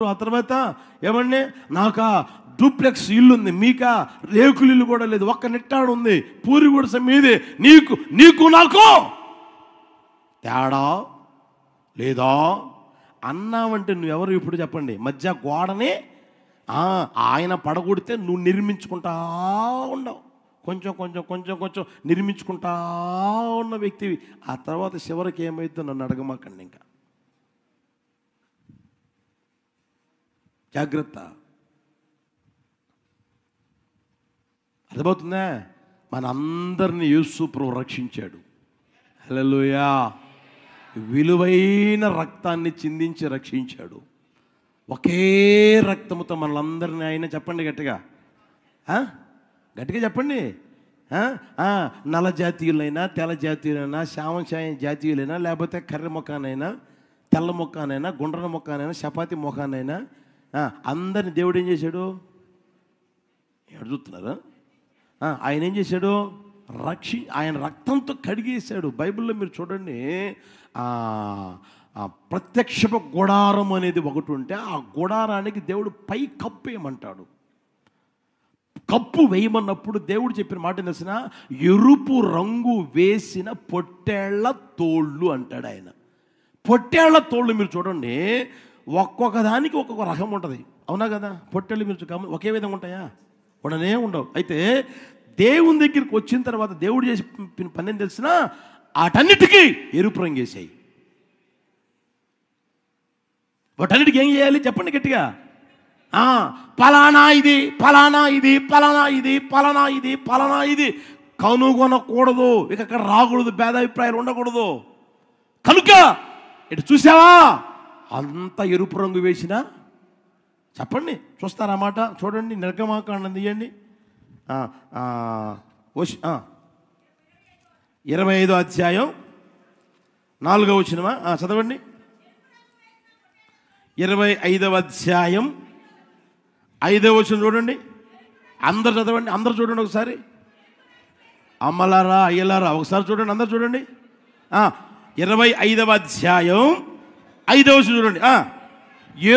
ఆ తర్వాత ఏమండి, నాకు డూప్లెక్స్ ఇల్లు ఉంది, మీకా రేకులు ఇల్లు కూడా లేదు, ఒక్క నిట్టాడు ఉంది, పూరి గుడిసె మీదే, నీకు నాకు తేడా లేదా అన్నావంటే నువ్వెవరు ఇప్పుడు చెప్పండి? మధ్య గోడని ఆయన పడగొడితే నువ్వు నిర్మించుకుంటా ఉండవు, కొంచెం కొంచెం కొంచెం కొంచెం నిర్మించుకుంటా ఉన్న వ్యక్తివి. ఆ తర్వాత చివరికి ఏమైతే నన్ను అడగమాకండి, ఇంకా జాగ్రత్త. అర్థమవుతుందా? మనందరినీ యేసు ప్రభువు రక్షించాడు. హల్లెలూయా. విలువైన రక్తాన్ని చిందించి రక్షించాడు. ఒకే రక్తముతో మనలందరినీ ఆయన, చెప్పండి గట్టిగా, గట్టిగా చెప్పండి. నల్ల జాతీయులైనా, తెల్ల జాతీయులైనా, శ్యామఛాయ జాతీయులైనా, లేకపోతే కర్రె ముఖానైనా, తెల్ల ముఖానైనా, గుండ్రన ముఖానైనా, చపాతి ముఖానైనా, అందరిని దేవుడు ఏం చేశాడు? ఎవరు చూస్తున్నారు? ఆయన ఏం చేశాడు? ఆయన రక్తంతో కడిగేశాడు. బైబిల్లో మీరు చూడండి, ప్రత్యక్షపు గుడారం అనేది ఒకటి ఉంటే ఆ గుడారానికి దేవుడు పై కప్పు వేయమంటాడు. కప్పు వేయమన్నప్పుడు దేవుడు చెప్పిన మాట తెలిసిన, ఎరుపు రంగు వేసిన పొట్టేళ్ల తోళ్ళు అంటాడు ఆయన. పొట్టేళ్ల తోళ్ళు మీరు చూడండి, ఒక్కొక్క దానికి ఒక్కొక్క రకం ఉంటుంది, అవునా కదా? పొట్టేళ్ళు మీరు ఒకే విధంగా ఉంటాయా? ఉండనే ఉండవు. అయితే దేవుని దగ్గరికి వచ్చిన తర్వాత దేవుడు చేసి పని ఏం తెలిసిన, వాటన్నిటికీ ఎరుపు రంగు వేసాయి. వాటన్నిటికీ ఏం చేయాలి చెప్పండి గట్టిగా? పలానా ఇది, పలానా ఇది, పలానా ఇది, పలానా ఇది, పలానా ఇది కనుగొనకూడదు. ఇక అక్కడ రాకూడదు, భేదాభిప్రాయాలు ఉండకూడదు. కనుక ఇటు చూసావా, అంత ఎరుపు రంగు వేసిన, చెప్పండి, చూస్తారా మాట? చూడండి, నిర్గమాకాండం తీయండి, 25వ అధ్యాయం 4వ వచనమా? చదవండి. 25వ అధ్యాయం 5వ వచనం చూడండి. అందరు చదవండి, అందరు చూడండి ఒకసారి. అమ్మలారా అయ్యలారా ఒకసారి చూడండి, అందరు చూడండి. 25వ అధ్యాయం 5వ వచనం చూడండి.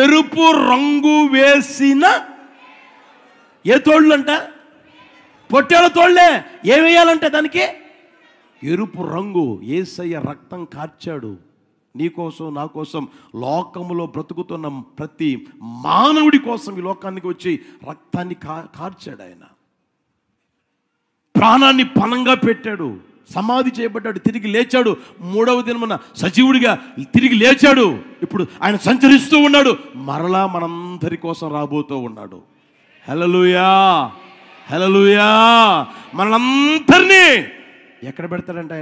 ఎరుపు రంగు వేసిన ఏ తోళ్ళు అంట? పొట్టేళ్ళ తోళ్ళే. ఏం వేయాలంటే దానికి? ఎరుపు రంగు. యేసయ్య రక్తం కార్చాడు నీకోసం, నా కోసం, లోకములో బ్రతుకుతున్న ప్రతి మానవుడి కోసం ఈ లోకానికి వచ్చి రక్తాన్ని కార్చాడు. ఆయన ప్రాణాన్ని పణంగా పెట్టాడు, సమాధి చేయబడ్డాడు, తిరిగి లేచాడు, 3వ దినమున సజీవుడిగా తిరిగి లేచాడు. ఇప్పుడు ఆయన సంచరిస్తూ ఉన్నాడు, మరలా మనందరి కోసం రాబోతూ ఉన్నాడు. హల్లెలూయా, హల్లెలూయా. మనందరినీ ఎక్కడ పెడతాడంటే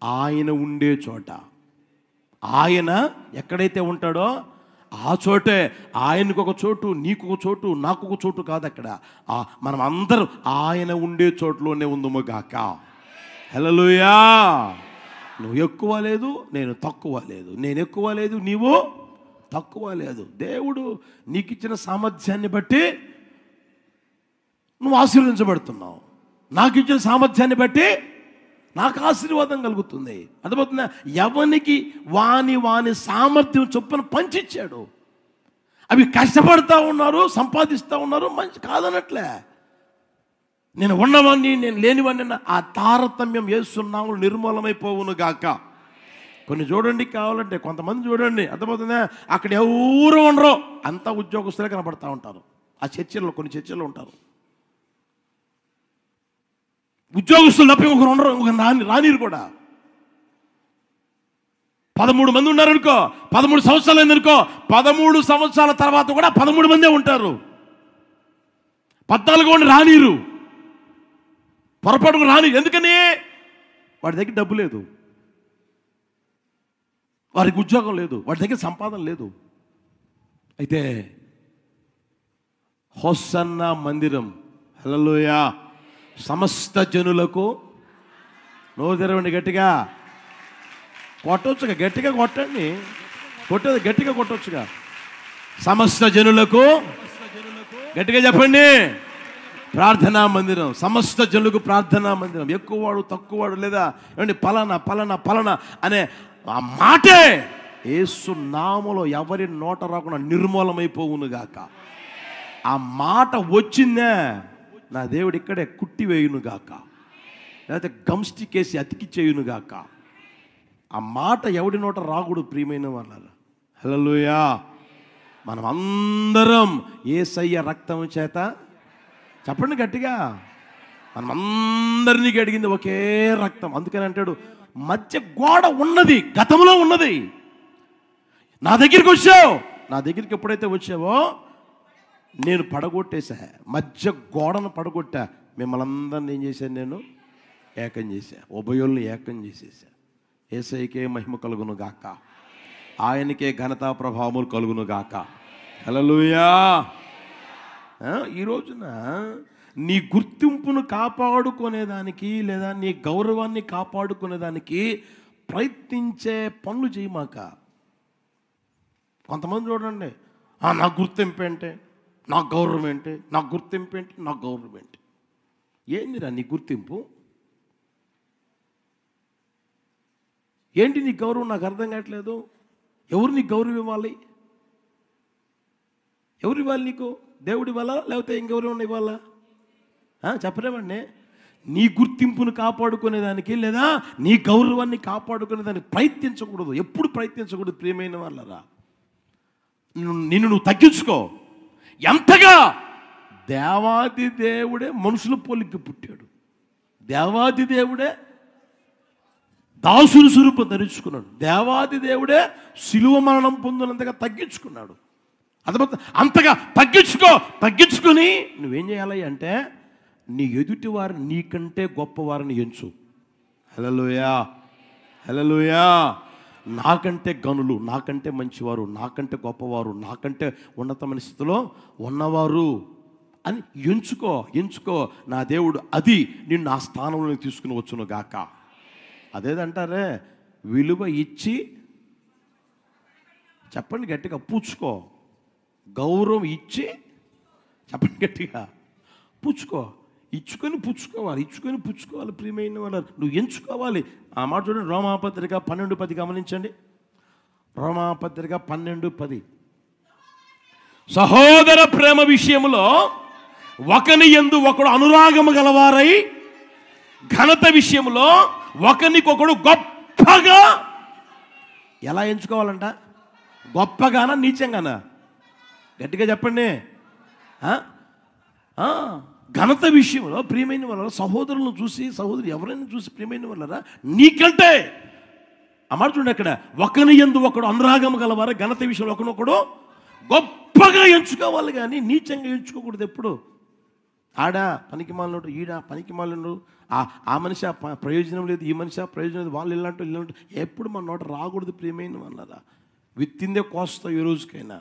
ఆయన ఉండే చోట. ఆయన ఎక్కడైతే ఉంటాడో ఆ చోటే. ఆయనకు ఒక చోటు, నీకు ఒక చోటు, నాకు ఒక చోటు కాదు. అక్కడ మనం అందరం ఆయన ఉండే చోటులోనే ఉందము గాక. హల్లెలూయా. నువ్వు ఎక్కువ లేదు, నేను తక్కువ లేదు, నేను ఎక్కువ లేదు, నీవు తక్కువ లేదు. దేవుడు నీకు ఇచ్చిన సామర్థ్యాన్ని బట్టి నువ్వు ఆశీర్వదించబడుతున్నావు. నాకు ఇచ్చిన సామర్థ్యాన్ని బట్టి నాకు ఆశీర్వాదం కలుగుతుంది. అర్థమవుతుందా? ఎవనికి వాని సామర్థ్యం చొప్పున పంచిచ్చాడు. అవి కష్టపడతా ఉన్నారు, సంపాదిస్తూ ఉన్నారు, మంచి కాదనట్లే. నేను ఉన్నవాడిని, నేను లేనివాడిని, ఆ తారతమ్యం యేసునామములో నిర్మూలమైపోవును గాక. కొన్ని చూడండి, కావాలంటే కొంతమంది చూడండి, అర్థమవుతుందా? అక్కడ ఎవరు ఉండరు, అంతా ఉద్యోగస్తులే కనబడతా ఉంటారు. ఆ చర్చల్లో, కొన్ని చర్చల్లో ఉంటారు ఉద్యోగస్తులు తప్పి ఒకరు ఉండరు, ఒకరు రానిరు కూడా. 13 మంది ఉన్నారనుకో, 13 సంవత్సరాలు అయిందనుకో, 13 సంవత్సరాల తర్వాత కూడా 13 మందే ఉంటారు. 14 మంది రానిరు, పొరపాటుకు రాని. ఎందుకని? వాడి దగ్గర డబ్బు లేదు, వారికి ఉద్యోగం లేదు, వాడి దగ్గర సంపాదన లేదు. అయితే హోసన్నా మందిరం, హల్లెలూయా, సమస్త జనులకు, నోరు తెరవండి గట్టిగా, కొట్టవచ్చుగా, గట్టిగా కొట్టండి, కొట్టేది గట్టిగా కొట్టవచ్చుగా. సమస్త జనులకు, గట్టిగా చెప్పండి, ప్రార్థనా మందిరం. సమస్త జనులకు ప్రార్థనా మందిరం. ఎక్కువవాడు తక్కువవాడు లేదా ఏమండి, పలానా పలానా పలానా అనే ఆ మాటే యేసు నామములో ఎవరి నోట రాకుండా నిర్మూలమైపోవును గాక. ఆ మాట వచ్చిందే, నా దేవుడు ఇక్కడే కుట్టి వేయును గాక, లేకపోతే గమ్స్టిక్ వేసి అతికిచ్చేయును గాక. ఆ మాట ఎవడి నోట రాకూడదు ప్రియమైన వాళ్ళ. హల్లెలూయా. మనం అందరం యేసయ్య రక్తం చేత, చెప్పండి గట్టిగా, మనం అందరినీ అడిగింది ఒకే రక్తం. అందుకని అంటాడు, మధ్య గోడ ఉన్నది, గతంలో ఉన్నది. నా దగ్గరికి వచ్చావు, నా దగ్గరికి ఎప్పుడైతే వచ్చావో నేను పడగొట్టేశా, మధ్య గోడను పడగొట్టా. మిమ్మల్ని అందరిని ఏం చేశాను? నేను ఏకం చేశా, ఉభయుల్ని ఏకం చేసేసా. యేసయ్యకే మహిమ కలుగును గాక, ఆయనకే ఘనతా ప్రభావములు కలుగును గాక. హల్లెలూయా. ఈ రోజున నీ గుర్తింపును కాపాడుకునేదానికి, లేదా నీ గౌరవాన్ని కాపాడుకునేదానికి ప్రయత్నించే పనులు చేయమాక. కొంతమంది చూడండి, నా గుర్తింపు ఏంటి, నా గౌరవం ఏంటి, నా గుర్తింపు ఏంటి, నా గౌరవం ఏంటి. ఏందిరా నీ గుర్తింపు ఏంటి? నీ గౌరవం నాకు అర్థం కావట్లేదు. ఎవరు నీకు గౌరవం ఇవ్వాలి? ఎవరు ఇవ్వాలి నీకు? దేవుడు ఇవ్వాలా, లేకపోతే ఇంకెవరు ఇవ్వాలా? చెప్పలేమండి. నీ గుర్తింపును కాపాడుకునేదానికి, లేదా నీ గౌరవాన్ని కాపాడుకునేదానికి ప్రయత్నించకూడదు. ఎప్పుడు ప్రయత్నించకూడదు ప్రియమైన వాళ్ళరా. నిన్ను నువ్వు తగ్గించుకో. ఎంతగా? దేవాది దేవుడే మనుషుల పోలిక పుట్టాడు, దేవాది దేవుడే దాసుని స్వరూపం ధరించుకున్నాడు, దేవాది దేవుడే శిలువ మరణం పొందినంతగా తగ్గించుకున్నాడు. అంతగా తగ్గించుకొని నువ్వేం చేయాలి అంటే, నీ ఎదుటి వారు నీకంటే గొప్పవారిని ఎంచు. హల్లెలూయా, హల్లెలూయా. నాకంటే గనులు, నాకంటే మంచివారు, నాకంటే గొప్పవారు, నాకంటే ఉన్నతమైన స్థితిలో ఉన్నవారు అని ఎంచుకో. నా దేవుడు అది నిన్ను ఆ స్థానంలో తీసుకుని వచ్చును గాక. అదేదంటారే, విలువ ఇచ్చి, చెప్పండి గట్టిగా, పుచ్చుకో. గౌరవం ఇచ్చి, చెప్పండి గట్టిగా, పుచ్చుకో. ఇచ్చుకొని పుచ్చుకోవాలి ప్రియమైన వాళ్ళు. నువ్వు ఎంచుకోవాలి. ఆ మాట చూడండి, రోమాపత్రిక 12:10 గమనించండి. రోమాపత్రిక 12:10. సహోదర ప్రేమ విషయంలో ఒకని యందు ఒకడు అనురాగము గలవారై, ఘనత విషయంలో ఒకనికొకడు గొప్పగా. ఎలా ఎంచుకోవాలంట? గొప్పగానా, నీచంగానా? గట్టిగా చెప్పండి. ఘనత విషయంలో ప్రియమైన వాళ్ళ, సహోదరులను చూసి, సహోదరు ఎవరైనా చూసి ప్రియమైన వాళ్ళరా, నీకంటే, ఆ మాట చూడండి అక్కడ, ఒకని యందు ఒకడు అనురాగము గలవారు, ఘనత విషయంలో ఒకనొకడు గొప్పగా ఎంచుకోవాలి, కానీ నీచంగా ఎంచుకోకూడదు. ఎప్పుడు ఆడ పనికి మాలినోడు, ఈడ పనికి మాలినోడు, ఆ మనిషి ప్రయోజనం లేదు, ఈ మనిషి ప్రయోజనం లేదు, వాళ్ళు ఇల్లంటూ ఎప్పుడు మన నోట రాకూడదు ప్రియమైన వాళ్ళరా. విత్తిందే కోస్తావు ఏ రోజుకైనా.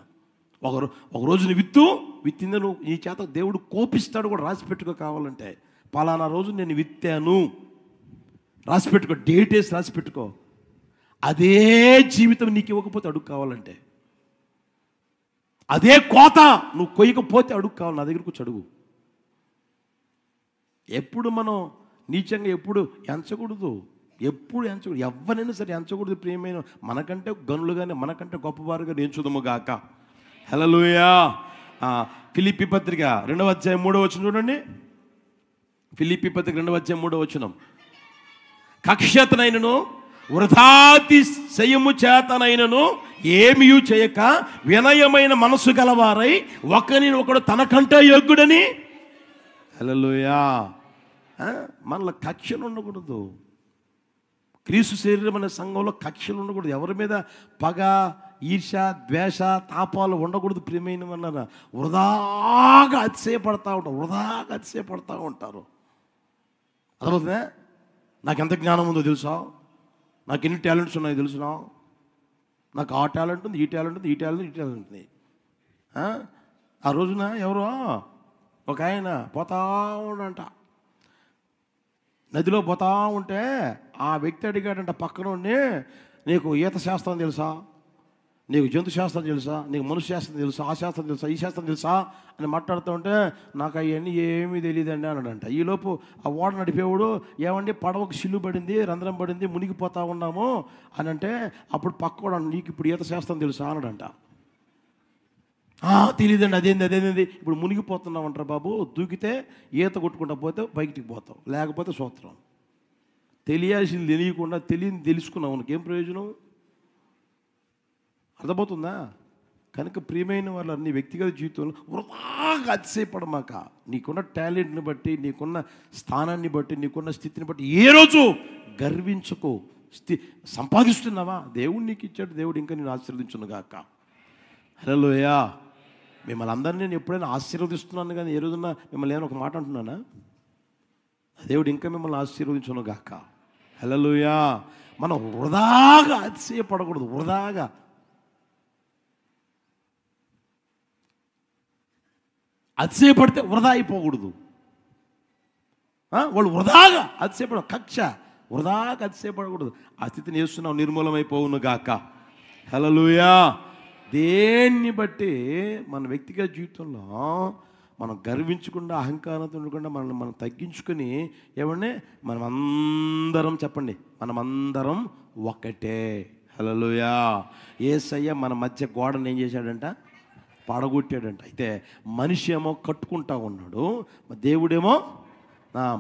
ఒక రోజుని విత్తిందే నువ్వు, నీ చేత దేవుడు కోపిస్తాడు కూడా. రాసి పెట్టుకో, కావాలంటే పలానా రోజు నేను విత్తాను రాసి పెట్టుకో, డేట్ వేసి రాసి పెట్టుకో. అదే జీవితం నీకు ఇవ్వకపోతే అడుగు, కావాలంటే అదే కోత నువ్వు కొయ్యకపోతే అడుగు, కావాలి, నా దగ్గరకు వచ్చి అడుగు. ఎప్పుడు మనం నీచంగా ఎప్పుడు ఎంచకూడదు, ఎవరైనా సరే ఎంచకూడదు ప్రియమైన. మనకంటే గనులుగానే, మనకంటే గొప్పవారుగా ఎంచుదము గాక. హల్లెలూయా. ఫిలిప్పీ పత్రిక 2:3 చూడండి. ఫిలిప్పీ పత్రిక 2:3. కక్ష్యతనైనను వృథాతిశయము చేతనైనను ఏమీ చేయక వినయమైన మనసు గలవారై ఒకరిని ఒకడు తనకంటే యోగ్యుడని. హల్లెలూయా. మనలో కక్షలు ఉండకూడదు. క్రీస్తు శరీరం అనే సంఘంలో కక్షలు ఉండకూడదు. ఎవరి మీద పగ, ఈర్ష, ద్వేష, తాపాలు ఉండకూడదు ప్రియమైన వాళ్ళ. వృధాగా అతిశయపడతా ఉంటారు. అర్థమవుతుందా? నాకు ఎంత జ్ఞానం ఉందో తెలుసా, నాకు ఎన్ని టాలెంట్స్ ఉన్నాయో తెలుసునా, నాకు ఆ టాలెంట్ ఉంది, ఈ టాలెంట్ ఉంది, ఈ టాలెంట్ ఉంది. ఆ రోజున ఎవరో ఒక ఆయన పోతా ఉండంట, నదిలో పోతా ఉంటే ఆ వ్యక్తి అడిగాడంట పక్కన ఉండి, నీకు ఈత శాస్త్రం తెలుసా? నీకు జంతు శాస్త్రం తెలుసా, నీకు మనుష్య శాస్త్రం తెలుసా, ఆ శాస్త్రం తెలుసా, ఈ శాస్త్రం తెలుసా అని మాట్లాడుతూ ఉంటే నాకు అవన్నీ ఏమీ తెలియదండి అన్నాడంట. ఈలోపు ఆ ఓడ నడిపేవాడు, ఏమండి పడవకు సిల్లు పడింది, రంధ్రం పడింది, మునిగిపోతా ఉన్నాము అని అంటే అప్పుడు పక్కవాడు నీకు ఇప్పుడు ఈత శాస్త్రం తెలుసా అన్నాడంట. తెలియదండి, అదేంది ఇప్పుడు మునిగిపోతున్నావు అంటారు బాబు, దూకితే ఈత కొట్టుకుంటా పోతే బయటికి పోతావు, లేకపోతే సూత్రం. తెలియాల్సింది తెలియకుండా తెలియని తెలుసుకున్నావు, మనకేం ప్రయోజనం? అర్థమవుతుందా? కనుక ప్రియమైన వాళ్ళు నీ వ్యక్తిగత జీవితంలో వృధాగా అతిశయపడమాక. నీకున్న టాలెంట్ని బట్టి, నీకున్న స్థానాన్ని బట్టి, నీకున్న స్థితిని బట్టి ఏ రోజు గర్వించుకో. సంపాదిస్తున్నావా? దేవుడు నీకు ఇచ్చాడు, దేవుడు ఇంకా నేను ఆశీర్వదించునుగాక. హల్లెలూయా. మిమ్మల్ని అందరినీ నేను ఎప్పుడైనా ఆశీర్వదిస్తున్నాను, కానీ ఏ రోజున మిమ్మల్ని నేను ఒక మాట అంటున్నానా? దేవుడు ఇంకా మిమ్మల్ని ఆశీర్వదించునుగాక. హల్లెలూయా. మనం వృధాగా అతిశయపడకూడదు. వృధాగా అతిశయపడితే వృధా అయిపోకూడదు. వాళ్ళు వృధాగా అతిశయపడ కక్ష, వృధాగా అతిశయపడకూడదు. ఆ స్థితిని చేస్తున్నావు, నిర్మూలమైపోవును గాక. హల్లెలూయా. దేన్ని బట్టి మన వ్యక్తిగత జీవితంలో మనం గర్వించకుండా, అహంకారంతో ఉండకుండా మనం తగ్గించుకొని ఏమంటే మనమందరం, చెప్పండి, మనమందరం ఒకటే. హల్లెలూయా. యేసయ్య మన మధ్య గోడను ఏం చేశాడంట? పడగొట్టాడంట. అయితే మనిషి ఏమో కట్టుకుంటా ఉన్నాడు, దేవుడేమో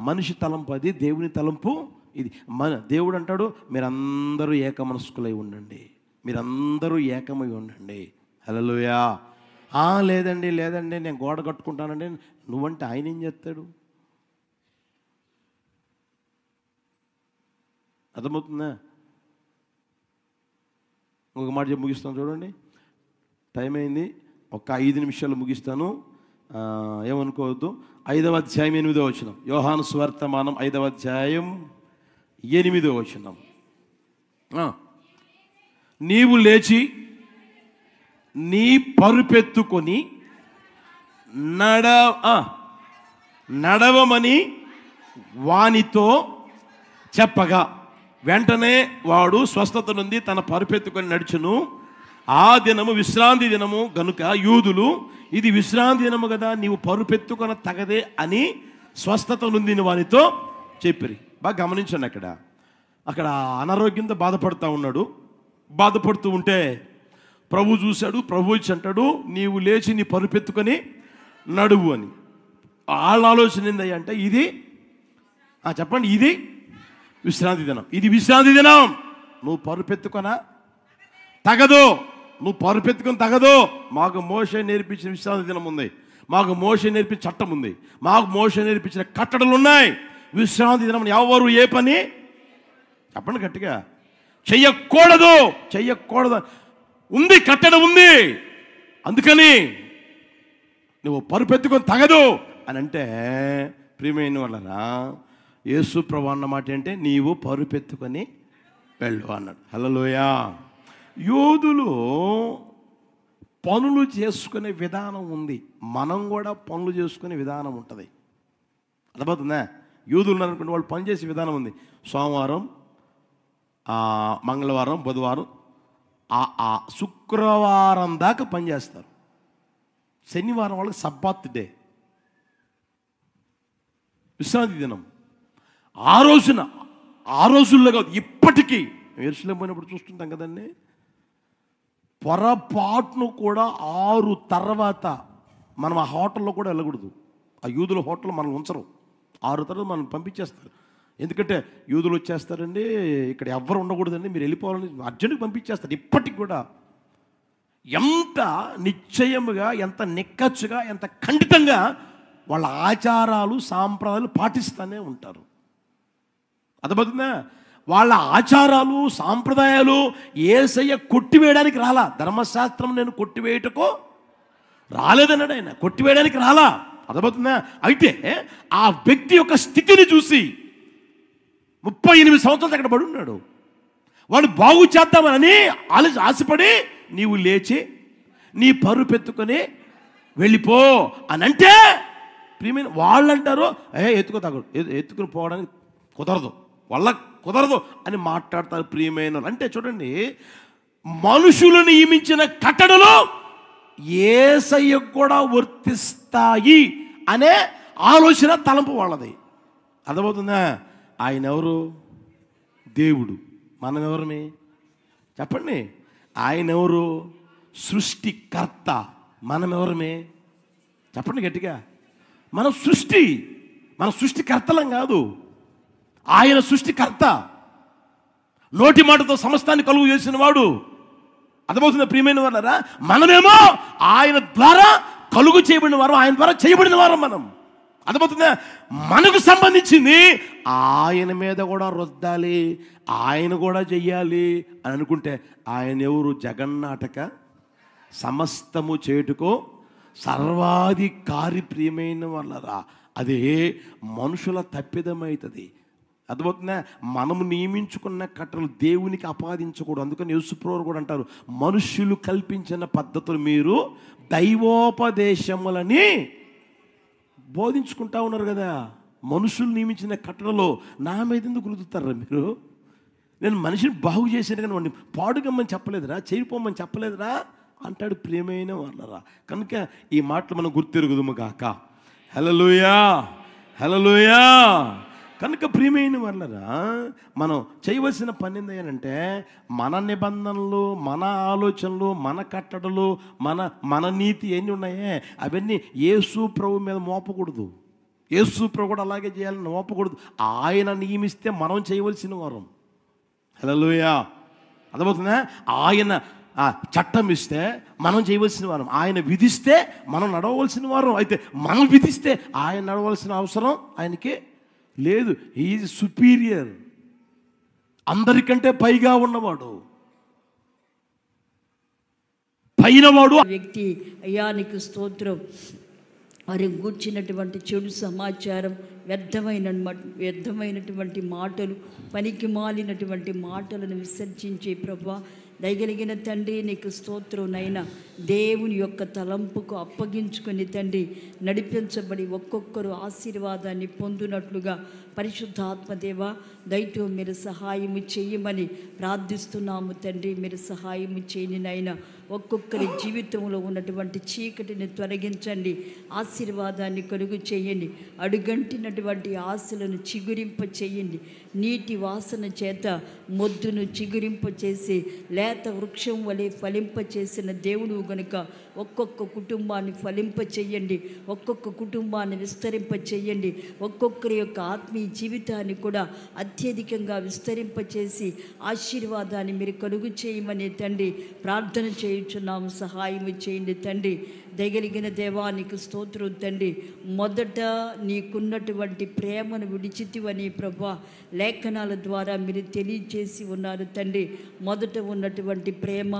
మనిషి తలంపు అది, దేవుని తలంపు ఇది. దేవుడు అంటాడు మీరందరూ ఏక మనస్కులై ఉండండి, మీరందరూ ఏకమై ఉండండి. హల్లెలూయా. లేదండి నేను గోడ కట్టుకుంటానండి నువ్వంటే ఆయన ఏం చేస్తాడు? అర్థమవుతుందా? ఇంకొక మాట చెప్పి ముగిస్తాను చూడండి, టైం అయింది. ఒక 5 నిమిషాలు ముగిస్తాను, ఏమనుకోవద్దు. 5వ అధ్యాయం 8వ వచనం, యోహాను సువార్తమానం 5వ అధ్యాయం 8వ వచనం. నీవు లేచి నీ పరుపెత్తుకొని నడవమని వానితో చెప్పగా వెంటనే వాడు స్వస్థత నుండి తన పరుపెత్తుకొని నడుచును. ఆ దినము విశ్రాంతి దినము గనుక యూదులు, ఇది విశ్రాంతి దినము కదా, నీవు పరుపెత్తుకొన తగదే అని స్వస్థత నుండి వానితో చెప్పిరి. బాగా గమనించండి, అక్కడ అనారోగ్యంతో బాధపడుతూ ఉన్నాడు. బాధపడుతూ ఉంటే ప్రభు చూశాడు. ప్రభు ఇచ్చి అంటాడు నీవు లేచి నీ పరుపెత్తుకొని నడువు అని. వాళ్ళ ఆలోచన ఏందయ్యా అంటే ఇది చెప్పండి, ఇది విశ్రాంతి దినం, ఇది విశ్రాంతి దినం, నువ్వు పరుపెత్తుకొన తగదు, నువ్వు పరుపెత్తుకొని తగదు. మాకు మోషే నేర్పించిన విశ్రాంతి దినం ఉంది, మాకు మోషే నేర్పించిన చట్టం ఉంది, మాకు మోషే నేర్పించిన కట్టడలు ఉన్నాయి. విశ్రాంతి దినం ఎవరు ఏ పని చెప్పండి గట్టిగా చెయ్యకూడదు ఉంది, కట్టడం ఉంది. అందుకని నువ్వు పరుపెత్తుకొని తగదు అని అంటే, ప్రియమైన వాళ్ళరా, యేసు ప్రభువు అన్న మాట అంటే నీవు పరుపెత్తుకొని వెళ్ళు అన్నాడు. హల్లెలూయా. యూదులు పనులు చేసుకునే విధానం ఉంది, మనం కూడా పనులు చేసుకునే విధానం ఉంటుంది. అర్థమవుతుందా? యూదులు ఉన్నారనుకుంటే వాళ్ళు పని చేసే విధానం ఉంది. సోమవారం, మంగళవారం, బుధవారం, శుక్రవారం దాకా పనిచేస్తారు. శనివారం వాళ్ళకి సబ్బాత్ డే, విశ్రాంతి దినం. ఆ రోజుల్లో కాదు, ఇప్పటికీ యెరూషలేము పోయినప్పుడు చూస్తుంటాం కదండి, పొరపాటును కూడా 6 తర్వాత మనం ఆ హోటల్లో కూడా వెళ్ళకూడదు. ఆ యూదుల హోటల్లో మనం ఉంచరు, 6 తర్వాత మనం పంపించేస్తారు. ఎందుకంటే యూదులు వచ్చేస్తారండి, ఇక్కడ ఎవ్వరు ఉండకూడదండి, మీరు వెళ్ళిపోవాలని అర్జెంటుగా పంపించేస్తారు. ఇప్పటికి కూడా ఎంత నిశ్చయముగా, ఎంత నిక్కచ్చుగా, ఎంత ఖండితంగా వాళ్ళ ఆచారాలు సాంప్రదాయాలు పాటిస్తూనే ఉంటారు. అర్థమవుతుందా? వాళ్ళ ఆచారాలు సాంప్రదాయాలు యేసయ్య కొట్టివేయడానికి రాలా. ధర్మశాస్త్రం నేను కొట్టివేయటకు రాలేదన్నాడు ఆయన, కొట్టివేయడానికి రాలా. అర్థమవుతుందా? అయితే ఆ వ్యక్తి యొక్క స్థితిని చూసి 38 సంవత్సరాలు అక్కడ పడి ఉన్నాడు. వాడు బాగు చేద్దామని ఆశపడి నీవు లేచి నీ పరుపెత్తుకొని వెళ్ళిపో అని అంటే, ప్రియమైన వాళ్ళు అంటారు ఎత్తుకుని పోవడానికి కుదరదు, వాళ్ళ కుదరదు అని మాట్లాడతారు. ప్రియమైన అంటే చూడండి, మనుషులు నియమించిన కట్టడలు యేసయ్యకు కూడా వర్తిస్తాయి అనే ఆలోచన తలంపు వాళ్ళది. అర్థమవుతుందా? ఆయన ఎవరు? దేవుడు. మనం ఎవరమే చెప్పండి? ఆయన ఎవరు? సృష్టికర్త. మనం ఎవరమే చెప్పండి గట్టిగా? మన సృష్టికర్తలం కాదు, ఆయన సృష్టికర్త. నోటి మాటతో సమస్తాన్ని కలుగు చేసిన వాడు. అర్థమవుతుంది ప్రియమైన వాళ్ళరా? మనమేమో ఆయన ద్వారా కలుగు చేయబడిన వారు, ఆయన ద్వారా చేయబడిన వారు మనం. అర్థమవుతుందా? మనకు సంబంధించింది ఆయన మీద కూడా రుద్దాలి, ఆయన కూడా చెయ్యాలి అని అనుకుంటే ఆయన ఎవరు? జగన్నాటక సమస్తము చేటుకో సర్వాధికారి. ప్రియమైన వాళ్ళరా, అదే మనుషుల తప్పిదమవుతుంది. అర్థమవుతుందా? మనము నియమించుకున్న కట్టలు దేవునికి అపాదించకూడదు. అందుకని యేసుప్రభువు కూడా అంటారు, మనుష్యులు కల్పించిన పద్ధతులు మీరు దైవోపదేశములని బోధించుకుంటా ఉన్నారు కదా. మనుషులు నియమించిన కట్టడలో నా మీద ఎందుకు రుద్దుతారా మీరు? నేను మనిషిని బాగు చేశాను కానీ వాడిని పాడుగమ్మని చెప్పలేదురా, చేయిపోమని చెప్పలేదురా అంటాడు. ప్రియమైన వాళ్ళరా, కనుక ఈ మాటలు మనం గుర్తెరుగుదుము గాక. హల్లెలూయా, హల్లెలూయా. కనుక ప్రియమైన వాళ్ళరా, మనం చేయవలసిన పని ఏంటంటే మన నిబంధనలు, మన ఆలోచనలు, మన కట్టడలు, మన నీతి ఎన్ని ఉన్నాయే అవన్నీ యేసు ప్రభు మీద మోపకూడదు. యేసు ప్రభు కూడా అలాగే చేయాలని మోపకూడదు. ఆయన నియమిస్తే మనం చేయవలసిన వారం. హల్లెలూయా. అర్థమవుతుందా? ఆయన చట్టం ఇస్తే మనం చేయవలసిన వారం, ఆయన విధిస్తే మనం నడవలసిన వారం. అయితే మనం విధిస్తే ఆయన నడవలసిన అవసరం ఆయనకి లేదు. ఈజ్ సుపీరియర్, అందరికంటే పైగా ఉన్నవాడు, పైనవాడు వ్యక్తి. అయ్యా నీకు స్తోత్రం. వారి గూర్చినటువంటి చెడు సమాచారం, వ్యర్థమైనటువంటి మాటలు, పనికి మాలినటువంటి మాటలను విసర్జించే ప్రభువా, దయగలిగిన తండ్రి నీకు స్తోత్రం. నైనా దేవుని యొక్క తలంపుకు అప్పగించుకొని తండ్రి నడిపించబడి ఒక్కొక్కరు ఆశీర్వాదాన్ని పొందునట్లుగా పరిశుద్ధాత్మదేవ దయతో మీరు సహాయము చేయమని ప్రార్థిస్తున్నాము తండ్రి. మీరు సహాయము చేయని నైనా ఒక్కొక్కరి జీవితంలో ఉన్నటువంటి చీకటిని తొలగించండి, ఆశీర్వాదాన్ని కలుగు చేయండి, అడుగంటినటువంటి ఆశలను చిగురింప చేయండి, నీటి వాసన చేత మొద్దును చిగురింప చేసి లేత వృక్షం వలె ఫలింప చేసిన దేవుడు గనుక ఒక్కొక్క కుటుంబాన్ని ఫలింప చెయ్యండి, ఒక్కొక్క కుటుంబాన్ని విస్తరింప చెయ్యండి, ఒక్కొక్కరి యొక్క ఆత్మీయ జీవితాన్ని కూడా అత్యధికంగా విస్తరింప చేసి ఆశీర్వాదాన్ని మీరు కలుగు చేయమని తండ్రి ప్రార్థన చేయుచున్నాము. సహాయం చేయండి తండ్రి. దయగలిగిన దేవానికి స్తోత్రం తండ్రి. మొదట నీకున్నటువంటి ప్రేమను విడిచితివని ప్రభువా లేఖనాల ద్వారా మీరు తెలియజేసి ఉన్నారు తండ్రి. మొదట ఉన్నటువంటి ప్రేమ,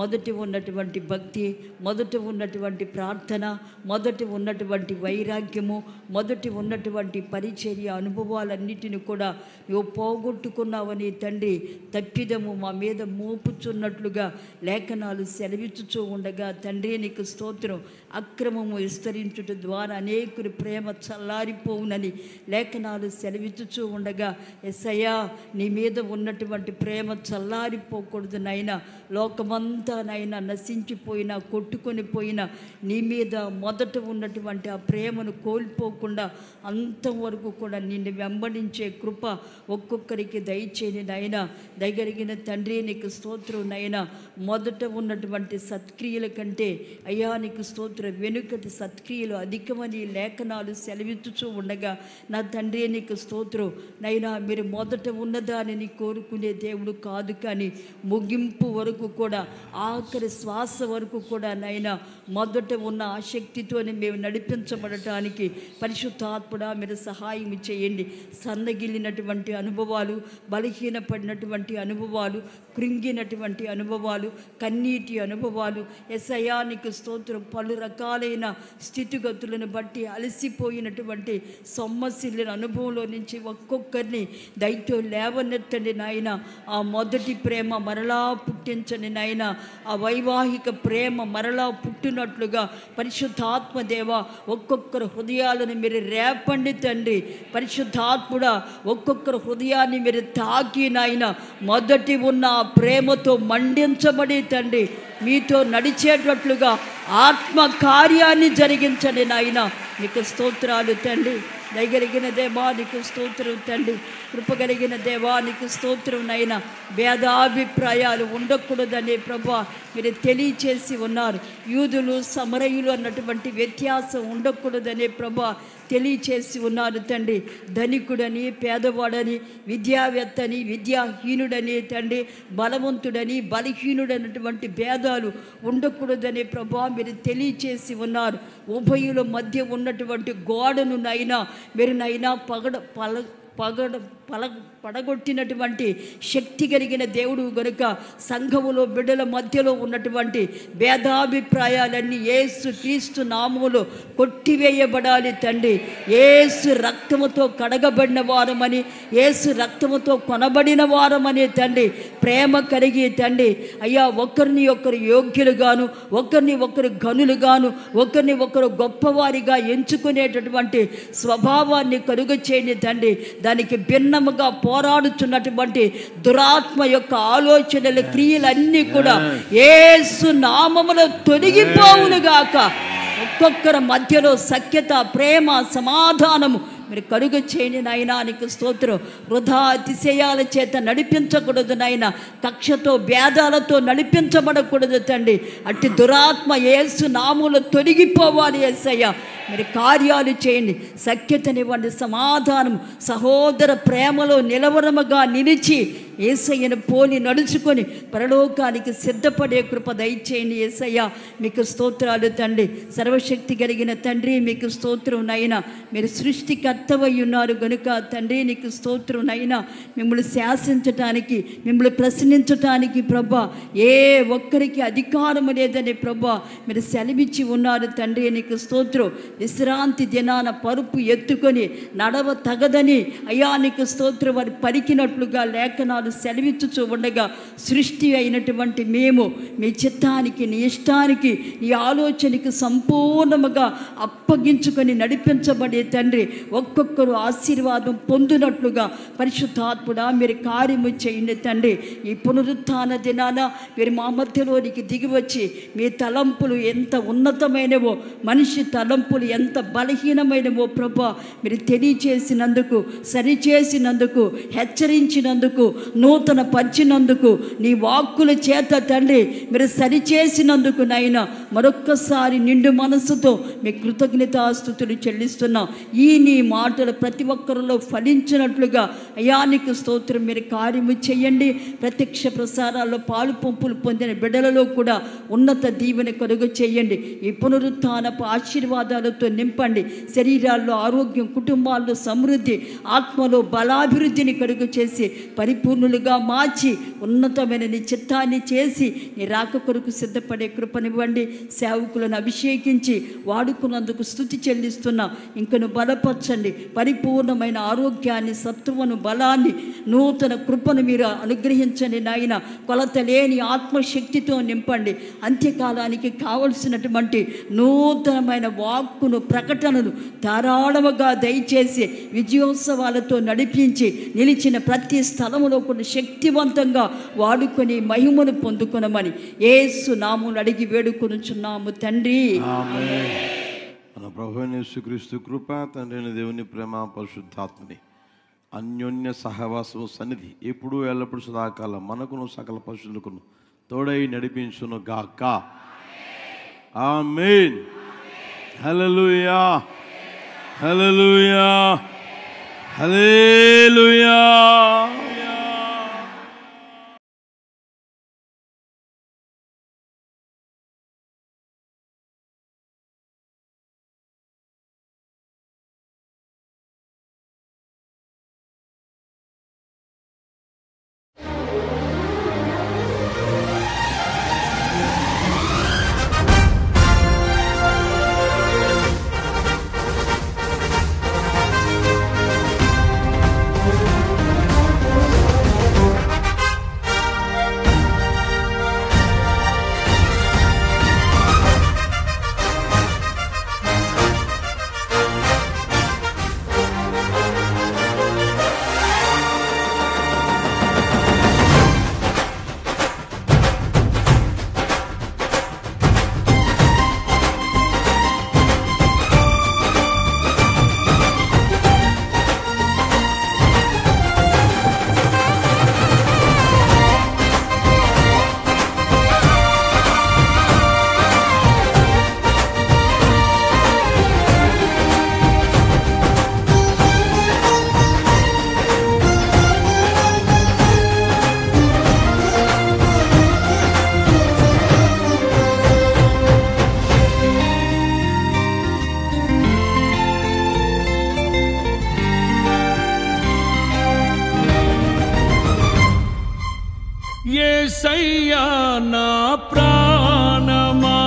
మొదట ఉన్నటువంటి భక్తి, మొదట ఉన్నటువంటి ప్రార్థన, మొదట ఉన్నటువంటి వైరాగ్యము, మొదటి ఉన్నటువంటి పరిచర్య అనుభవాలన్నిటిని కూడా నువ్వు పోగొట్టుకున్నావని తండ్రి తప్పిదము మా మీద మోపుచున్నట్లుగా లేఖనాలు సెలవిచ్చుచూ ఉండగా తండ్రి నీకు స్తోత్రం. అక్రమము విస్తరించుట ద్వారా అనేకుని ప్రేమ చల్లారిపోవునని లేఖనాలు సెలవిచ్చుచూ ఉండగా యేసయ్యా నీ మీద ఉన్నటువంటి ప్రేమ చల్లారిపోకూడదు నైనా. లోకమంతా నైనా నశించిపోయినా కొట్టుకొని పోయినా నీ మీద మొదట ఉన్నటువంటి ఆ ప్రేమను కోల్పోకుండా అంతం వరకు కూడా నిన్ను వెంబడించే కృప ఒక్కొక్కరికి దయచేని నైనా. దయగలిగిన తండ్రి నీకు స్తోత్రం నైనా. మొదట ఉన్నటువంటి సత్క్రియల కంటే అయ్యా నీకు స్తోత్రం వెనుకటి సత్క్రియలు అధికమని లేఖనాలు సెలవిచ్చుచూ ఉండగా నా తండ్రి నీకు స్తోత్రం నైనా. మీరు మొదట ఉన్నదానిని కోరుకునే దేవుడు కాదు, కానీ ముగింపు వరకు కూడా ఆఖరి శ్వాస వరకు కూడా నైనా మొదట ఉన్న ఆసక్తితోనే మేము నడిపించబడటానికి పరిశుద్ధాత్ముడా మీరు సహాయం చేయండి. సన్నగిల్లినటువంటి అనుభవాలు, బలహీనపడినటువంటి అనుభవాలు, కృంగినటువంటి అనుభవాలు, కన్నీటి అనుభవాలు, యేసయ్యా నీకు స్తోత్రం పలు రకాలైన స్థితిగతులను బట్టి అలసిపోయినటువంటి సొమ్మసిల్లిన అనుభవంలో నుంచి ఒక్కొక్కరిని దయతో లేవనెత్తండి నాయన. ఆ మొదటి ప్రేమ మరలా పుట్టించండి నాయన. ఆ వైవాహిక ప్రేమ మరలా పుట్టినట్లుగా పరిశుద్ధాత్మ దేవ ఒక్కొక్కరు హృదయాలను మీరు రేపండి తండ్రి. పరిశుద్ధాత్ముడా ఒక్కొక్కరు హృదయాన్ని మీరు తాకి నాయన మొదటి ఉన్న ఆ ప్రేమతో మండించబడి తండ్రి మీతో నడిచేటట్లుగా ఆత్మ కార్యాన్ని జరిగించండి నాయన. నీకు స్తోత్రాలు తండ్రి. దయగలిగిన దేవా నీకు స్తోత్రం తండ్రి. కృపగలిగిన దేవా నీకు స్తోత్రం నాయన. భేదాభిప్రాయాలు ఉండకూడదని ప్రభా మీరు తెలియచేసి ఉన్నారు. యూదులు సమరయులు అన్నటువంటి వ్యత్యాసం ఉండకూడదని ప్రభా తెలియచేసి ఉన్నారు తండ్రి. ధనికుడని పేదవాడని, విద్యావేత్తని విద్యాహీనుడని తండ్రి, బలవంతుడని బలహీనుడైనటువంటి భేదాలు ఉండకూడదని ప్రభా మీరు తెలియచేసి ఉన్నారు. ఉభయుల మధ్య ఉన్నటువంటి గోడను నైనా మీరు నైనా పడగొట్టినటువంటి శక్తి కలిగిన దేవుడు గనుక సంఘములో బిడ్డల మధ్యలో ఉన్నటువంటి భేదాభిప్రాయాలన్నీ యేసు క్రీస్తు నామములో కొట్టివేయబడాలి తండ్రి. యేసు రక్తముతో కడగబడిన వారమని, యేసు రక్తముతో కొనబడిన వారమని తండ్రి ప్రేమ కలిగి తండ్రి అయ్యా ఒకరిని ఒకరు యోగ్యులుగాను, ఒకరిని ఒకరు గనులుగాను, ఒకరిని ఒకరు గొప్పవారిగా ఎంచుకునేటటువంటి స్వభావాన్ని కలుగ చేయండి తండ్రి. దానికి భిన్నముగా పోరాడుతున్నటువంటి దురాత్మ యొక్క ఆలోచనలు క్రియలన్నీ కూడా యేసు నామములో తొలగిపోవునుగాక. ఒక్కొక్కరి మధ్యలో సఖ్యత, ప్రేమ, సమాధానము మీరు కలుగ చేయని నాయనా నీకు స్తోత్రం. వృధా అతిశయాల చేత నడిపించకూడదు నాయన. కక్షతో భేదాలతో నడిపించబడకూడదు తండ్రి. అట్టి దురాత్మ యేసు నామములో తొలగిపోవాలి యేసయ్య. మీరు కార్యాలు చేయండి, సఖ్యతనివ్వండి, సమాధానం, సహోదర ప్రేమలో నిలవరముగా నిలిచి యేసయ్యను పోలి నడుచుకొని పరలోకానికి సిద్ధపడే కృప దయచేయండి యేసయ్య. మీకు స్తోత్రాలు తండ్రి. సర్వశక్తి కలిగిన తండ్రి మీకు స్తోత్రం నైనా. మీరు సృష్టికర్తవై ఉన్నారు గనుక తండ్రి నీకు స్తోత్రం నైనా. మిమ్మల్ని శాసించటానికి, మిమ్మల్ని ప్రశ్నించటానికి ప్రభా ఏ ఒక్కరికి అధికారం లేదని ప్రభా మీరు సెలవిచ్చి ఉన్నారు తండ్రి నీకు స్తోత్రం. విశ్రాంతి దినాన పరుపు ఎత్తుకొని నడవ తగదని అయ్యా నీకు స్తోత్రం వారు పలికినట్లుగా లేఖనాలు సెలవిచ్చుచూ ఉండగా సృష్టి అయినటువంటి మేము మీ చిత్తానికి, నీ ఇష్టానికి, నీ ఆలోచనకి సంపూర్ణముగా అప్పగించుకొని నడిపించబడే తండ్రి ఒక్కొక్కరు ఆశీర్వాదం పొందినట్లుగా పరిశుద్ధాత్ముడా మీరు కార్యము చేయండి తండ్రి. ఈ పునరుత్థాన దినాన మీరు మా మధ్యలోనికి దిగివచ్చి మీ తలంపులు ఎంత ఉన్నతమైనవో, మనిషి తలంపులు ఎంత బలహీనమైనవో ప్రభా మీరు తెలియచేసినందుకు, సరిచేసినందుకు, హెచ్చరించినందుకు, నూతన పరిచినందుకు, నీ వాక్కుల చేత తండ్రి మీరు సరిచేసినందుకు నైనా మరొక్కసారి నిండు మనసుతో మీ కృతజ్ఞతాస్తుతులు చెల్లిస్తున్నాం. ఈ నీ మాటలు ప్రతి ఒక్కరిలో ఫలించినట్లుగా అయానికి స్తోత్రం మీరు కార్యము చేయండి. ప్రత్యక్ష ప్రసారాల్లో పాలు పంపులు పొందిన బిడ్డలలో కూడా ఉన్నత దీవెన కలుగ చేయండి. ఈ పునరుత్థానపు ఆశీర్వాదాలతో నింపండి. శరీరాల్లో ఆరోగ్యం, కుటుంబాల్లో సమృద్ధి, ఆత్మలో బలాభివృద్ధిని కలుగ చేసి పరిపూర్ణులుగా మార్చి ఉన్నతమైన నీ చిత్తాన్ని చేసి నీ రాక కొరకు సిద్ధపడే కృపనివ్వండి. సేవకులను అభిషేకించి వాడుకున్నందుకు స్తుతి చెల్లిస్తున్నా. ఇంకను బలపరచండి. పరిపూర్ణమైన ఆరోగ్యాన్ని, సత్వను, బలాన్ని, నూతన కృపను మీరు అనుగ్రహించండి నాయన. కొలత లేని ఆత్మశక్తితో నింపండి. అంత్యకాలానికి కావలసినటువంటి నూతనమైన వాక్కును, ప్రకటనలు ధారాళముగా దయచేసి విజయోత్సవాలతో నడిపించి నిలిచిన ప్రతి స్థలములో కొన్ని శక్తివంతంగా వాడుకొని మహిమను పొందుకొనమని యేసు నామమున అడిగి వేడుకొనుచున్నాము తండ్రి. మన ప్రభువైన యేసుక్రీస్తు కృప, తండ్రి అయిన దేవుని ప్రేమ, పరిశుద్ధాత్మని అన్యోన్య సహవాసము సన్నిధి ఎప్పుడు ఎల్లప్పుడు సదాకాలం మనకును సకల పరిశుద్ధులకును తోడై నడిపించును గాక. ఆమేన్. హల్లెలూయా, హల్లెలూయా, హల్లెలూయా. యేసయ్యా నా ప్రాణమా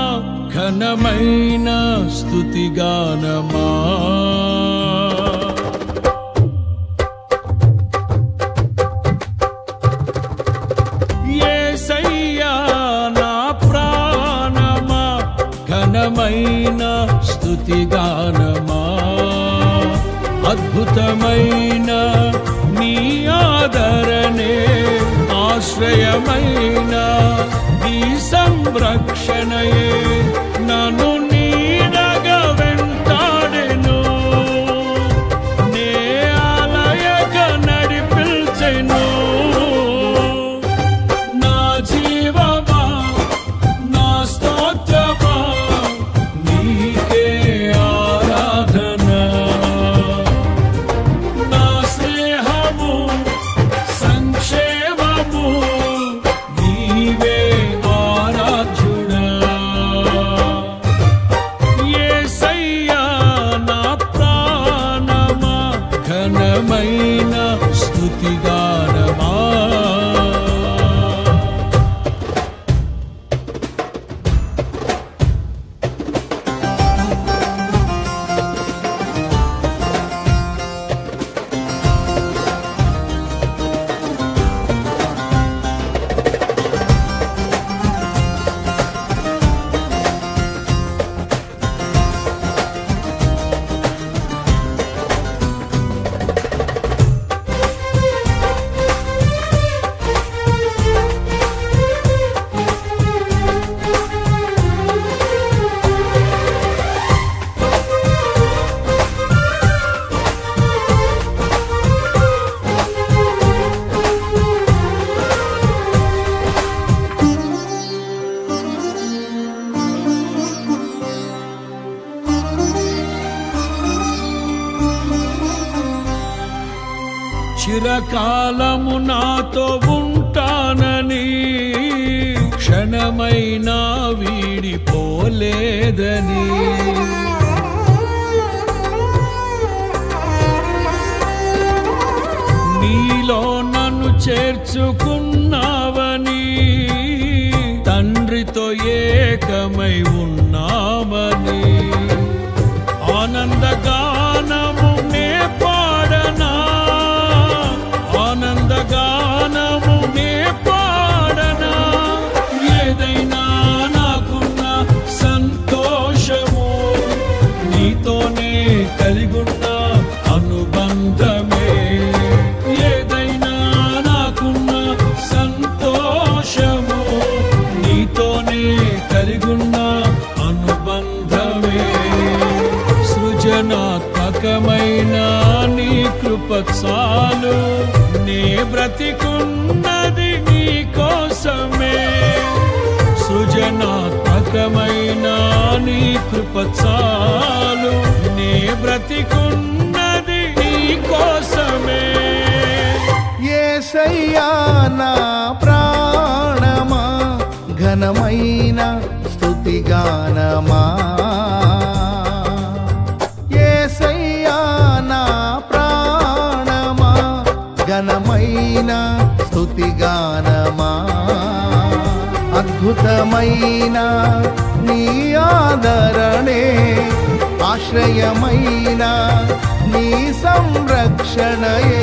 ఘనమైన స్తుతిగానమా. యేసయ్యా నా ప్రాణమా ఘనమైన స్తుతిగానమా. అద్భుతమైన నీ ఆదరణే ఆశ్రయమైన నీ సంరక్షణయే నన్ను నీడగా వెంటాడెను. నే ఆలయగా నడిపించెను. నా జీవమా నా స్తోత్రమా నీకే ఆరాధన. నా స్నేహము సంక్షేమము నీవే ఆరాధ్యుడా. యేసయ్యా నా ప్రాణమా ఘనమైన స్తుతిగానమా. చిరకాలము నాతో ఉంటానని క్షణమైనా వీడిపోలేదని నీలో నన్ను చేర్చుకున్నావని తండ్రితో ఏకమై ఉన్నామని ఆనందగానము నే పాడనా. ఆనందగానము నే పాడనా. ఏదైనా నాకున్న సంతోషము నీతోనే కలిగున్న అనుబంధమే. ఏదైనా నాకున్న సంతోషము నీతోనే కలిగున్న అనుబంధమే. సృజనాత్మకమైన నీ కృప చాలు. నే బ్రతికున్నది నీ కోసమే. సృజనాత్మకమైన నీ కృప చాలు. నే బ్రతికున్నది నీ కోసమే. యేసయ్యా నా ప్రాణమా ఘనమైన స్తుతిగానమా. యేసయ్యా నా ప్రాణమా ఘనమైన స్తుతిగానమా. అద్భుతమైన నీ ఆదరణే ఆశ్రయమైన నీ సంరక్షణయే